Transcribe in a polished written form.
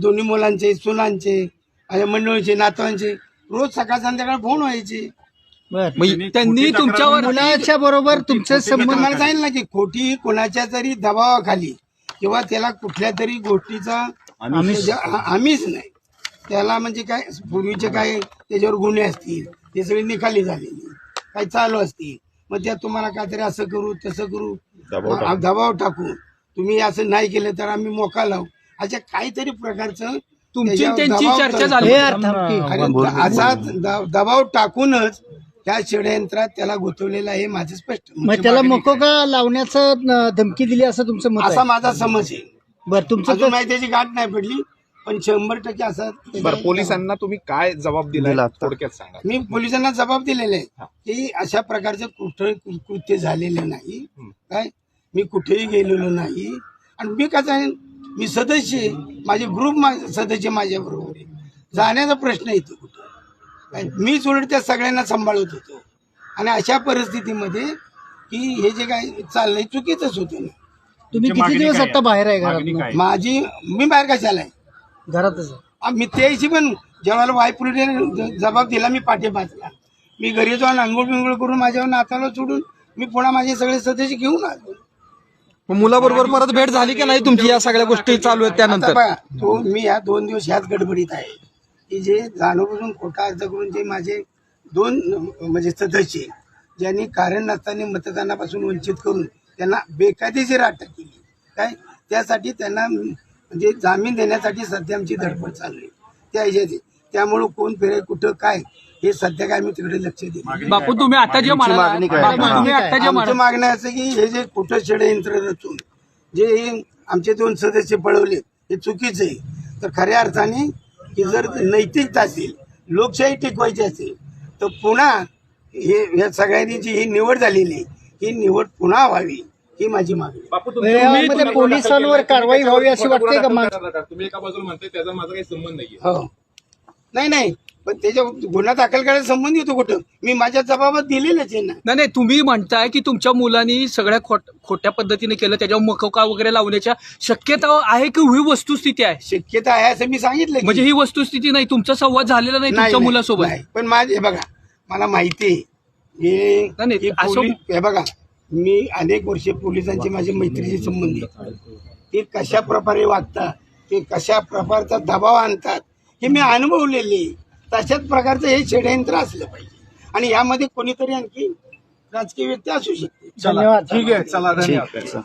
दोन्ही मुलांचे, सुनांचे, माझ्या मंडळीचे, नातवांचे रोज सकाळ संध्याकाळ फोन व्हायचे. त्यांनी तुमच्यावर मुलाच्या बरोबर तुमचे संबंध मला सांगितलं ना की खोटी कोणाच्या तरी दबावाखाली किंवा त्याला कुठल्या तरी गोष्टीचा आम्हीच नाही त्याला म्हणजे काय पूर्वीचे काय त्याच्यावर गुन्हे असतील ते सगळे निकाली झालेली काही चालू असतील मग त्या तुम्हाला काहीतरी असं करू तसं करू दबाव टाकू तुम्ही असं नाही केलं तर आम्ही मोका लावू अशा काहीतरी प्रकारचं तुमची त्यांची चर्चा झाली. असा दबाव टाकूनच त्या षडयंत्रात त्याला गुंतवलेला हे माझं स्पष्ट. मग त्याला मकोका लावण्याचं धमकी दिली असं तुमचं मत असा माझा समज आहे. बरं तुमचं अजून माहिती त्याची गाठ नाही पडली पण 100% असा. बरं पोलिसांना तुम्ही काय जबाब दिला थोडक्यात सांगा. मी पोलिसांना जबाब दिलेला आहे की अशा प्रकारचं कुठे कृत्य झालेलं नाही काय मी कुठेही गेलेलो नाही आणि मी कसं आहे मी सदस्य आहे माझे ग्रुप सदस्य माझ्या बरोबर आहे जाण्याचा प्रश्न येतो कुठे मीच उलट त्या सगळ्यांना सांभाळत होतो आणि अशा परिस्थितीमध्ये की हे जे काय चाललंय चुकीचंच होतं ना. तुम्ही किती दिवस आता बाहेर आहे घरात? मी बाहेर कशाला आहे घरातच मी त्याशी पण जेव्हा वायपुरीने जबाब दिला मी पाठीपाचला मी घरी जाऊन आंघोळ बिंघोळ करून माझ्या नाताला सोडून मी पुन्हा माझे सगळे सदस्य घेऊन आलो. मुलाबरोबर परत भेट झाली की नाही तुमची या सगळ्या गोष्टी चालू आहेत त्यानंतर? तो मी या 2 दिवस ह्याच गडबडीत आहे की जे जाणून खोटा अर्ज करून जे माझे 2 म्हणजे सदस्य ज्यांनी कारण नसताना मतदानापासून वंचित करून त्यांना बेकायदेशीर अटक केली काय त्यासाठी त्यांना म्हणजे जामीन देण्यासाठी सध्या आमची धडपड चालू आहे त्या ह्याच्यात. त्यामुळं कोण फिरे कुठं काय हे सध्या काय मी तिकडे लक्ष देतो. बापू तुम्ही आता जे आमचं मागणं असं की हे जे कुठं षडयंत्र रचून जे आमचे 2 सदस्य पळवले हे चुकीचं आहे. तर खऱ्या अर्थाने की जर नैतिकता असेल लोकशाही टिकवायची असेल तर पुन्हा हे सगळ्यांनी जी ही निवड झालेली ही निवड पुन्हा व्हावी ही माझी मागणी. पोलिसांवर कारवाई व्हावी अशी वाटते का? तुम्ही एका बाजूला म्हणताय त्याचा माझा काही संबंध नाही. हो नाही पण त्याच्या गुन्हा दाखल करायला संबंध येतो कुठं मी माझ्या जबाबात दिलेलंच आहे ना. नाही तुम्ही म्हणताय की तुमच्या मुलांनी सगळ्या खोट्या पद्धतीने केलं त्याच्यावर मकोका वगैरे लावण्याच्या शक्यता आहे की ही वस्तुस्थिती आहे? शक्यता आहे असं मी सांगितलं. म्हणजे ही वस्तुस्थिती नाही तुमचा संवाद झालेला नाही तुमच्या मुलासोबत? पण माझे बघा मला माहिती आहे हे बघा मी अनेक वर्ष पोलिसांचे माझे मैत्रीचे संबंध ते कशा प्रकारे वागतात ते कशा प्रकारचा दबाव आणतात हे मी अनुभवलेले. तशाच प्रकारचं हे षडयंत्र असलं पाहिजे आणि यामध्ये कोणीतरी आणखी राजकीय व्यक्ती असू शकते. धन्यवाद. ठीक आहे चला धन्यवाद.